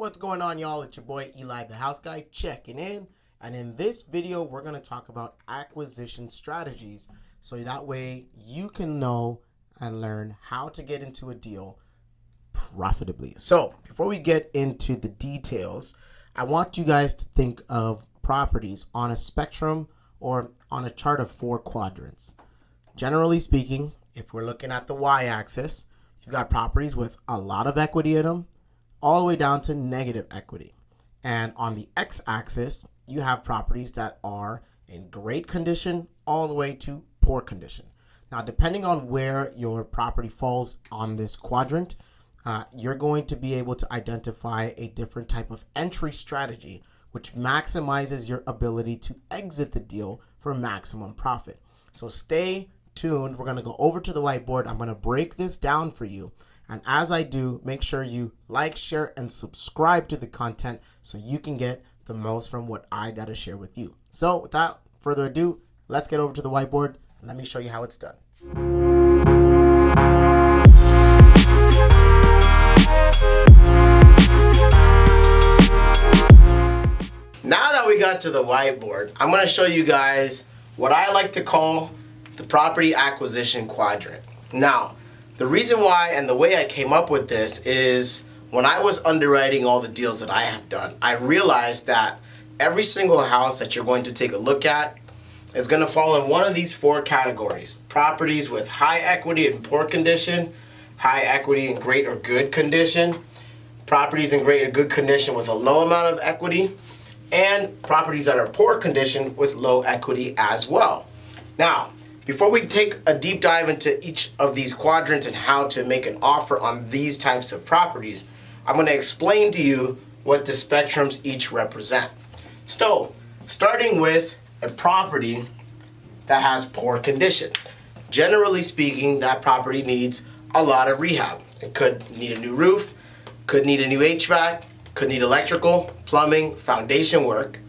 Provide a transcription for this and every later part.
What's going on, y'all? It's your boy Eli the House Guy checking in. And in this video, we're going to talk about acquisition strategies. So that way you can know and learn how to get into a deal profitably. So before we get into the details, I want you guys to think of properties on a spectrum or on a chart of 4 quadrants. Generally speaking, if we're looking at the y-axis, you've got properties with a lot of equity in them, all the way down to negative equity. And on the x-axis, you have properties that are in great condition all the way to poor condition. Now, depending on where your property falls on this quadrant, you're going to be able to identify a different type of entry strategy, which maximizes your ability to exit the deal for maximum profit. So stay tuned. We're going to go over to the whiteboard. I'm going to break this down for you. And as I do, make sure you like, share, and subscribe to the content so you can get the most from what I got to share with you. So without further ado, let's get over to the whiteboard and let me show you how it's done. Now that we got to the whiteboard, I'm going to show you guys what I like to call the property acquisition quadrant. Now, the reason why and the way I came up with this is when I was underwriting all the deals that I have done, I realized that every single house that you're going to take a look at is going to fall in one of these 4 categories. Properties with high equity in poor condition, high equity in great or good condition, properties in great or good condition with a low amount of equity, and properties that are poor condition with low equity as well. Now, before we take a deep dive into each of these quadrants and how to make an offer on these types of properties, I'm going to explain to you what the spectrums each represent. So, starting with a property that has poor condition. Generally speaking, that property needs a lot of rehab. It could need a new roof, could need a new HVAC, could need electrical, plumbing, foundation work.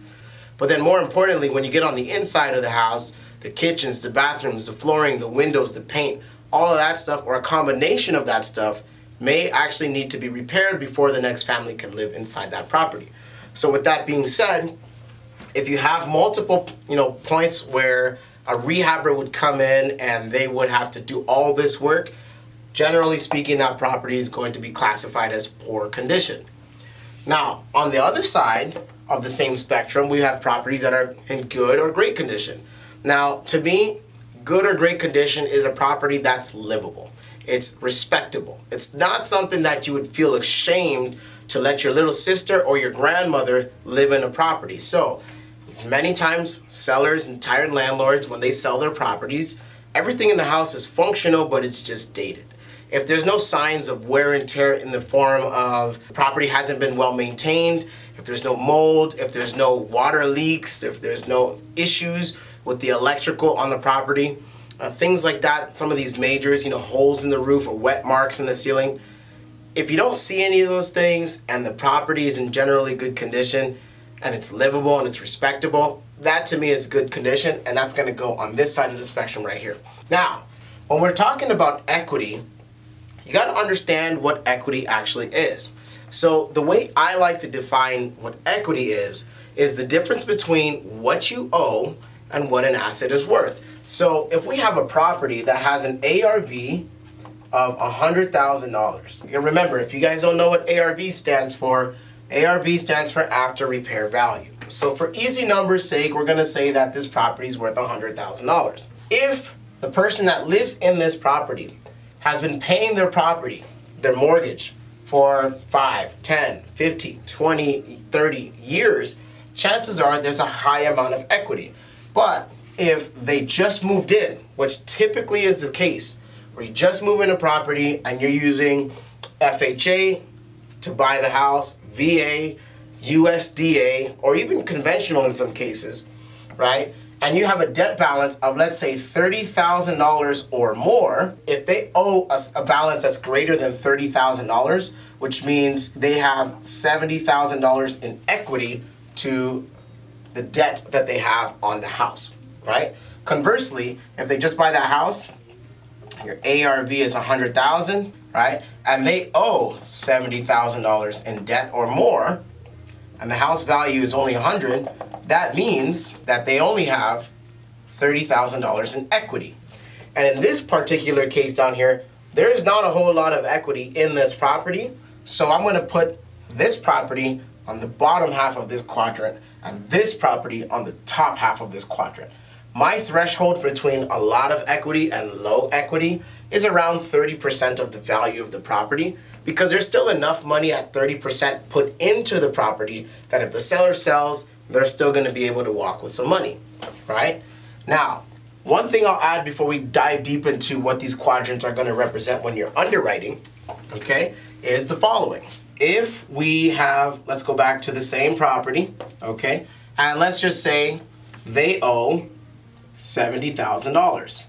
But then more importantly, when you get on the inside of the house, the kitchens, the bathrooms, the flooring, the windows, the paint, all of that stuff, or a combination of that stuff, may actually need to be repaired before the next family can live inside that property. So with that being said, if you have multiple, points where a rehabber would come in and they would have to do all this work, generally speaking, that property is going to be classified as poor condition. Now, on the other side of the same spectrum, we have properties that are in good or great condition. Now, to me, good or great condition is a property that's livable. It's respectable. It's not something that you would feel ashamed to let your little sister or your grandmother live in a property. So, many times, sellers and tired landlords, when they sell their properties, everything in the house is functional, but it's just dated. If there's no signs of wear and tear in the form of property hasn't been well maintained, if there's no mold, if there's no water leaks, if there's no issues with the electrical on the property, things like that, some of these majors, holes in the roof or wet marks in the ceiling. If you don't see any of those things and the property is in generally good condition and it's livable and it's respectable, that to me is good condition, and that's going to go on this side of the spectrum right here. Now, when we're talking about equity, you got to understand what equity actually is. So the way I like to define what equity is the difference between what you owe and what an asset is worth. So if we have a property that has an ARV of $100,000, remember, if you guys don't know what ARV stands for after repair value. So for easy numbers' sake, we're going to say that this property is worth $100,000. If the person that lives in this property has been paying their mortgage for 5, 10, 15, 20, 30 years, chances are there's a high amount of equity. But if they just moved in, which typically is the case, where you just move in a property and you're using FHA to buy the house, VA, USDA, or even conventional in some cases, right? And you have a debt balance of, let's say, $30,000 or more, if they owe a balance that's greater than $30,000, which means they have $70,000 in equity to the debt that they have on the house, right? Conversely, if they just buy that house, your ARV is $100,000, right? And they owe $70,000 in debt or more, and the house value is only $100,000, that means that they only have $30,000 in equity. And in this particular case down here, there is not a whole lot of equity in this property. So I'm going to put this property on the bottom half of this quadrant and this property on the top half of this quadrant. My threshold between a lot of equity and low equity is around 30% of the value of the property, because there's still enough money at 30% put into the property that if the seller sells, they're still going to be able to walk with some money, right? Now, one thing I'll add before we dive deep into what these quadrants are going to represent when you're underwriting, okay, is the following. If we have, let's go back to the same property, okay, and let's just say they owe $70,000,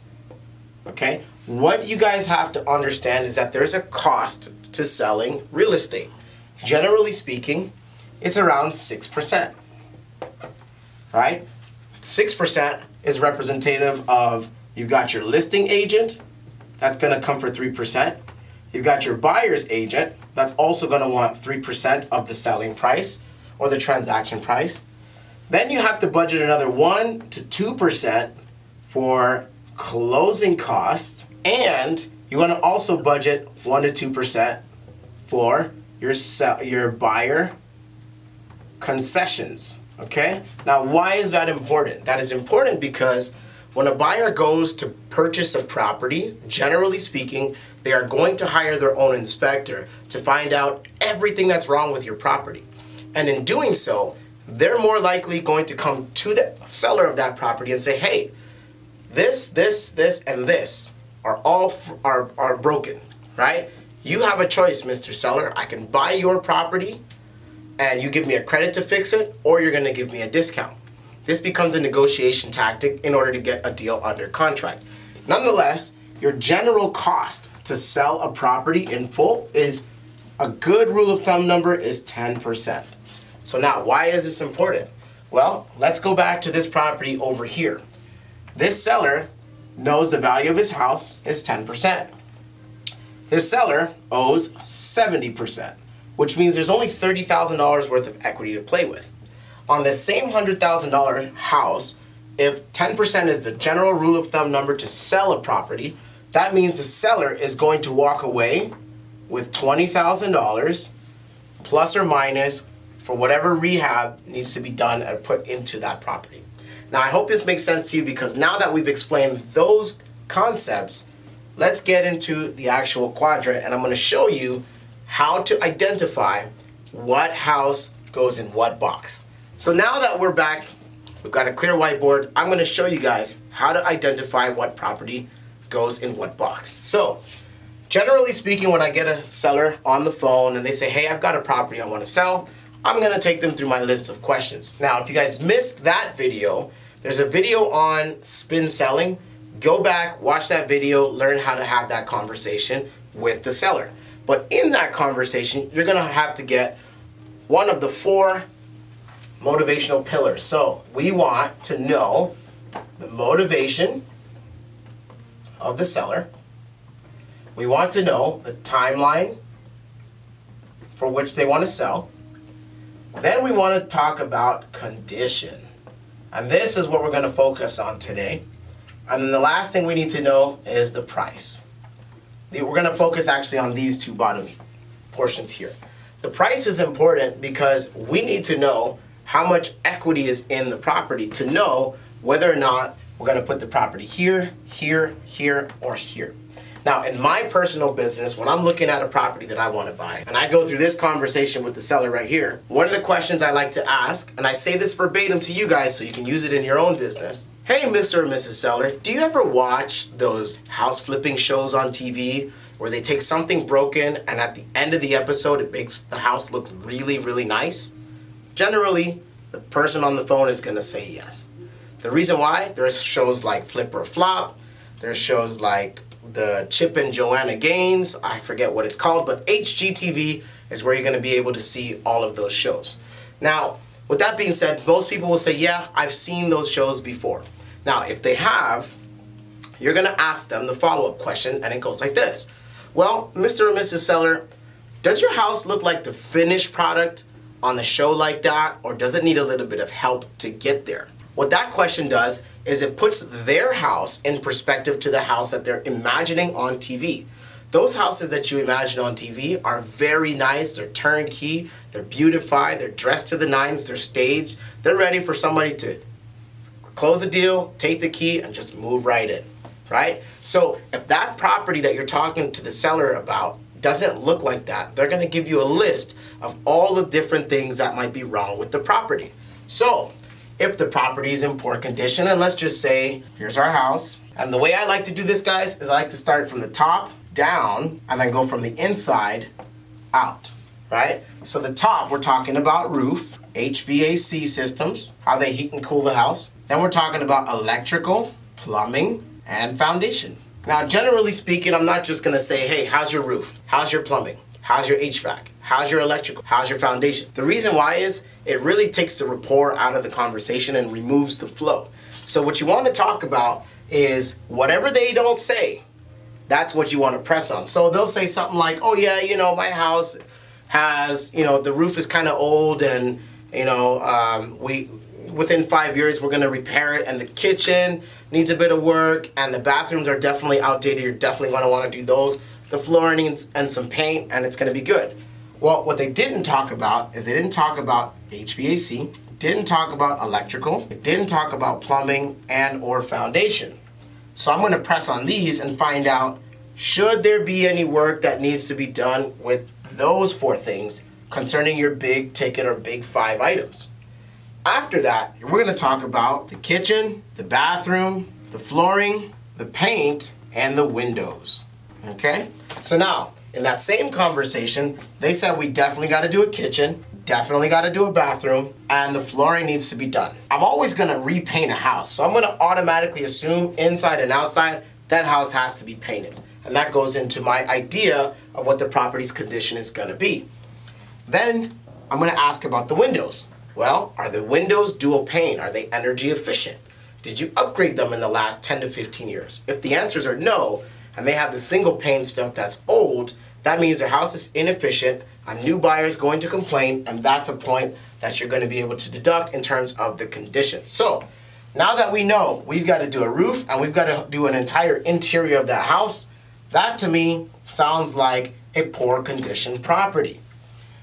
okay? What you guys have to understand is that there's a cost to selling real estate. Generally speaking, it's around 6%, right? 6% is representative of, you've got your listing agent, that's gonna come for 3%. You've got your buyer's agent, that's also gonna want 3% of the selling price or the transaction price. Then you have to budget another 1 to 2% for closing costs, and you want to also budget 1 to 2% for your buyer concessions. Okay? Now, why is that important? That is important because when a buyer goes to purchase a property, generally speaking, they are going to hire their own inspector to find out everything that's wrong with your property. And in doing so, they're more likely going to come to the seller of that property and say, hey, this, and this are all are broken, right? You have a choice, Mr. Seller. I can buy your property and you give me a credit to fix it, or you're gonna give me a discount. This becomes a negotiation tactic in order to get a deal under contract. Nonetheless, your general cost to sell a property in full is, a good rule of thumb number is 10%. So now, why is this important? Well, let's go back to this property over here. This seller knows the value of his house is 10%. His seller owes 70%, which means there's only $30,000 worth of equity to play with. On the same $100,000 house, if 10% is the general rule of thumb number to sell a property, that means the seller is going to walk away with $20,000 plus or minus for whatever rehab needs to be done and put into that property. Now, I hope this makes sense to you, because now that we've explained those concepts, let's get into the actual quadrant, and I'm going to show you how to identify what house goes in what box. So now that we're back, we've got a clear whiteboard, I'm going to show you guys how to identify what property goes in what box. So, generally speaking, when I get a seller on the phone and they say, hey, I've got a property I want to sell, I'm going to take them through my list of questions. Now, if you guys missed that video, there's a video on spin selling. Go back, watch that video, learn how to have that conversation with the seller. But in that conversation, you're going to have to get one of the 4 motivational pillars. So we want to know the motivation of the seller. We want to know the timeline for which they want to sell. Then we want to talk about condition. And this is what we're going to focus on today. And then the last thing we need to know is the price. We're going to focus actually on these 2 bottom portions here. The price is important because we need to know how much equity is in the property to know whether or not we're going to put the property here, here, here, or here. Now, in my personal business, when I'm looking at a property that I want to buy, and I go through this conversation with the seller right here, one of the questions I like to ask, and I say this verbatim to you guys so you can use it in your own business. Hey, Mr. or Mrs. Seller, do you ever watch those house flipping shows on TV where they take something broken and at the end of the episode it makes the house look really, really nice? Generally, the person on the phone is going to say yes. The reason why, there's shows like Flip or Flop, there's shows like the Chip and Joanna Gaines, I forget what it's called, but HGTV is where you're going to be able to see all of those shows. Now, with that being said, most people will say, yeah, I've seen those shows before. Now, if they have, you're going to ask them the follow-up question, and it goes like this. Well, Mr. or Mrs. Seller, does your house look like the finished product on the show like that, or does it need a little bit of help to get there? What that question does is it puts their house in perspective to the house that they're imagining on TV. Those houses that you imagine on TV are very nice, they're turnkey, they're beautified, they're dressed to the nines, they're staged, they're ready for somebody to close the deal, take the key, and just move right in, right? So if that property that you're talking to the seller about doesn't look like that, they're gonna give you a list of all the different things that might be wrong with the property. So if the property is in poor condition, and let's just say, here's our house, and the way I like to do this, guys, is I like to start from the top down and then go from the inside out, right? So the top, we're talking about roof, HVAC systems, how they heat and cool the house. Then we're talking about electrical, plumbing, and foundation. Now, generally speaking, I'm not just gonna say, hey, how's your roof? How's your plumbing? How's your HVAC? How's your electrical? How's your foundation? The reason why is it really takes the rapport out of the conversation and removes the flow. So what you want to talk about is whatever they don't say, that's what you want to press on. So they'll say something like, oh yeah, my house has, the roof is kind of old, and within 5 years we're gonna repair it, and the kitchen needs a bit of work, and the bathrooms are definitely outdated. You're definitely gonna want to do those. The flooring needs and some paint, and it's gonna be good. Well, what they didn't talk about is they didn't talk about HVAC, didn't talk about electrical, it didn't talk about plumbing and or foundation. So I'm gonna press on these and find out, should there be any work that needs to be done with those 4 things concerning your big ticket or big 5 items. After that, we're gonna talk about the kitchen, the bathroom, the flooring, the paint, and the windows, okay? So now, in that same conversation, they said we definitely gotta do a kitchen, definitely gotta do a bathroom, and the flooring needs to be done. I'm always gonna repaint a house, so I'm gonna automatically assume inside and outside, that house has to be painted. And that goes into my idea of what the property's condition is gonna be. Then, I'm gonna ask about the windows. Well, are the windows dual pane? Are they energy efficient? Did you upgrade them in the last 10 to 15 years? If the answers are no, and they have the single pane stuff that's old, that means their house is inefficient, a new buyer is going to complain, and that's a point that you're going to be able to deduct in terms of the condition. So, now that we know we've got to do a roof and we've got to do an entire interior of that house, that to me sounds like a poor condition property.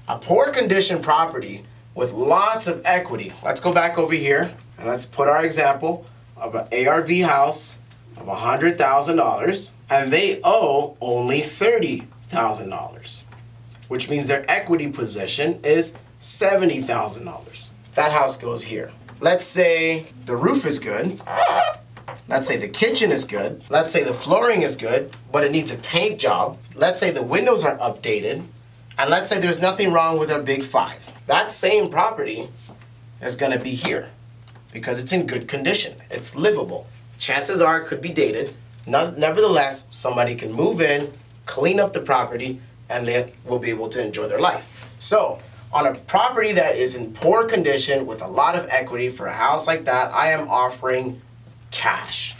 A poor condition property with lots of equity. Let's go back over here and let's put our example of an ARV house of $100,000, and they owe only $30,000, which means their equity position is $70,000. That house goes here. Let's say the roof is good. Let's say the kitchen is good. Let's say the flooring is good, but it needs a paint job. Let's say the windows are updated. And let's say there's nothing wrong with our big 5. That same property is gonna be here because it's in good condition. It's livable. Chances are it could be dated. Nevertheless, somebody can move in, clean up the property, and they will be able to enjoy their life. So, on a property that is in poor condition with a lot of equity, for a house like that, I am offering cash.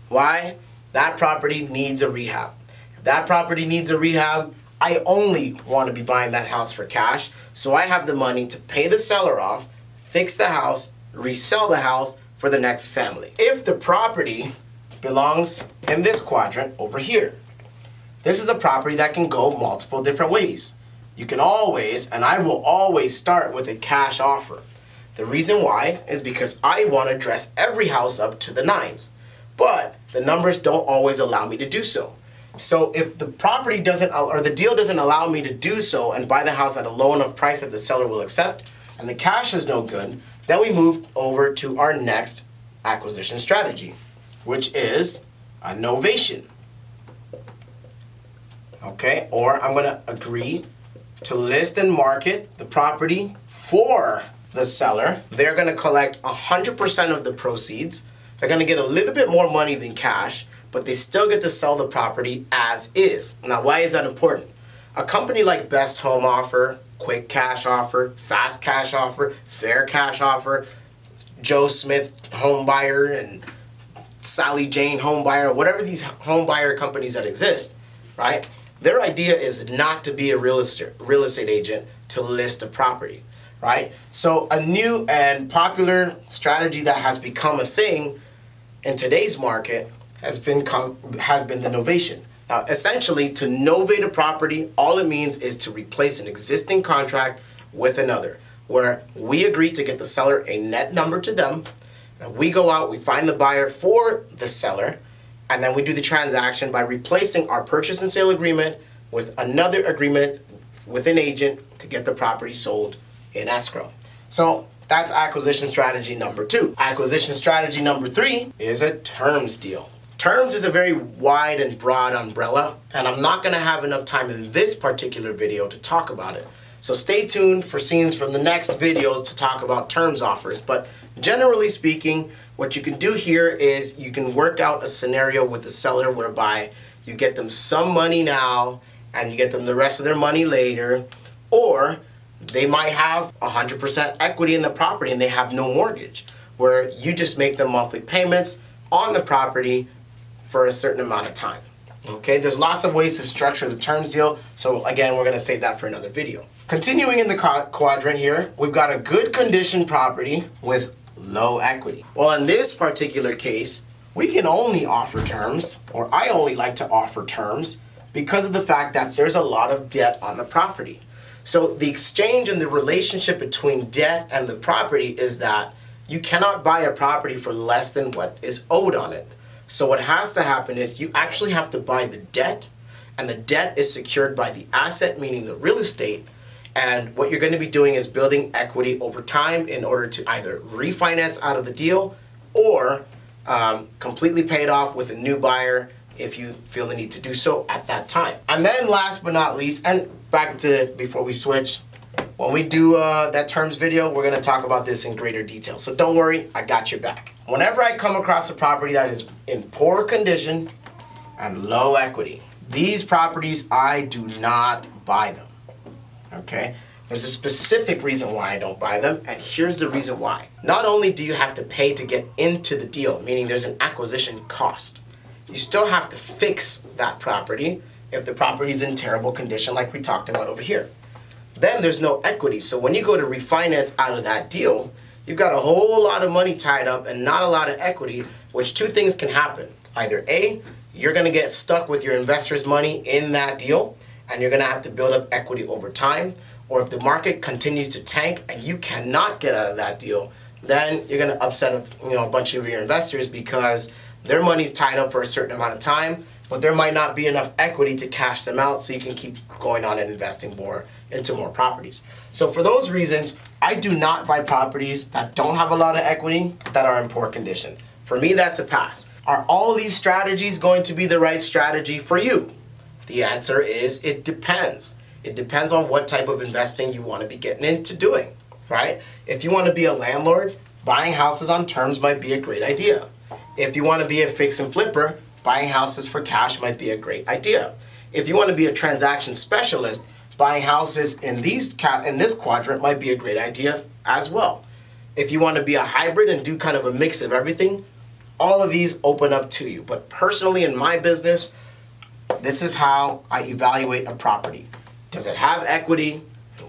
Why? That property needs a rehab. If that property needs a rehab, I only want to be buying that house for cash, so I have the money to pay the seller off, fix the house, resell the house for the next family. If the property belongs in this quadrant over here, this is a property that can go multiple different ways. You can always, and I will always, start with a cash offer. The reason why is because I want to dress every house up to the 9s, but the numbers don't always allow me to do so. So if the property doesn't, or the deal doesn't allow me to do so and buy the house at a low enough price that the seller will accept, and the cash is no good, then we move over to our next acquisition strategy, which is a novation. Okay, or I'm gonna agree to list and market the property for the seller. They're gonna collect 100% of the proceeds. They're gonna get a little bit more money than cash, but they still get to sell the property as is. Now, why is that important? A company like Best Home Offer, Quick Cash Offer, Fast Cash Offer, Fair Cash Offer, Joe Smith Home Buyer, and Sally Jane Home Buyer, whatever these home buyer companies that exist, right? Their idea is not to be a real estate agent to list a property, right? So a new and popular strategy that has become a thing in today's market has been the novation. Now, essentially, to novate a property, all it means is to replace an existing contract with another, where we agree to get the seller a net number to them, and we go out, we find the buyer for the seller, and then we do the transaction by replacing our purchase and sale agreement with another agreement with an agent to get the property sold in escrow. So that's acquisition strategy number 2. Acquisition strategy number 3 is a terms deal. Terms is a very wide and broad umbrella, and I'm not going to have enough time in this particular video to talk about it. So stay tuned for scenes from the next videos to talk about terms offers. But generally speaking, what you can do here is you can work out a scenario with the seller whereby you get them some money now and you get them the rest of their money later, or they might have 100% equity in the property and they have no mortgage, where you just make them monthly payments on the property for a certain amount of time. Okay, there's lots of ways to structure the terms deal, so again, we're going to save that for another video. Continuing in the quadrant here, we've got a good condition property with low equity. Well, in this particular case, we can only offer terms, or I only like to offer terms, because of the fact that there's a lot of debt on the property. So the exchange and the relationship between debt and the property is that you cannot buy a property for less than what is owed on it. So what has to happen is you actually have to buy the debt, and the debt is secured by the asset, meaning the real estate. And what you're going to be doing is building equity over time in order to either refinance out of the deal or completely pay it off with a new buyer if you feel the need to do so at that time. And then last but not least, and back to before we switch, when we do that terms video, we're going to talk about this in greater detail. So don't worry, I got your back. Whenever I come across a property that is in poor condition and low equity, these properties, I do not buy them. Okay? There's a specific reason why I don't buy them, and here's the reason why. Not only do you have to pay to get into the deal, meaning there's an acquisition cost, you still have to fix that property if the property is in terrible condition like we talked about over here. Then there's no equity, so when you go to refinance out of that deal, you've got a whole lot of money tied up and not a lot of equity, which two things can happen. Either A, you're going to get stuck with your investor's money in that deal, and you're going to have to build up equity over time, or if the market continues to tank and you cannot get out of that deal, then you're going to upset a bunch of your investors because their money's tied up for a certain amount of time, but there might not be enough equity to cash them out so you can keep going on and investing more into more properties. So for those reasons, I do not buy properties that don't have a lot of equity that are in poor condition. For me, that's a pass. Are all these strategies going to be the right strategy for you? The answer is it depends. It depends on what type of investing you want to be getting into doing, right? If you want to be a landlord, buying houses on terms might be a great idea. If you want to be a fix and flipper, buying houses for cash might be a great idea. If you want to be a transaction specialist, buying houses in this quadrant might be a great idea as well. If you want to be a hybrid and do kind of a mix of everything, all of these open up to you. But personally, in my business, this is how I evaluate a property. Does it have equity?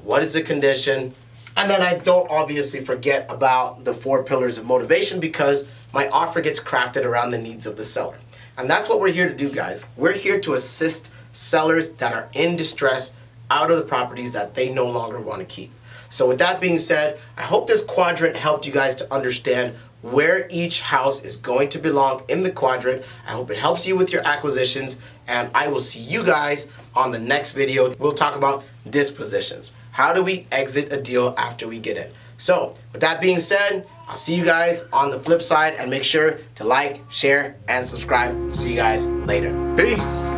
What is the condition? And then I don't obviously forget about the 4 pillars of motivation because my offer gets crafted around the needs of the seller. And that's what we're here to do, guys. We're here to assist sellers that are in distress out of the properties that they no longer want to keep. So with that being said, I hope this quadrant helped you guys to understand where each house is going to belong in the quadrant. I hope it helps you with your acquisitions, and I will see you guys on the next video. We'll talk about dispositions. How do we exit a deal after we get in? So with that being said, I'll see you guys on the flip side, and make sure to like, share, and subscribe. See you guys later. Peace.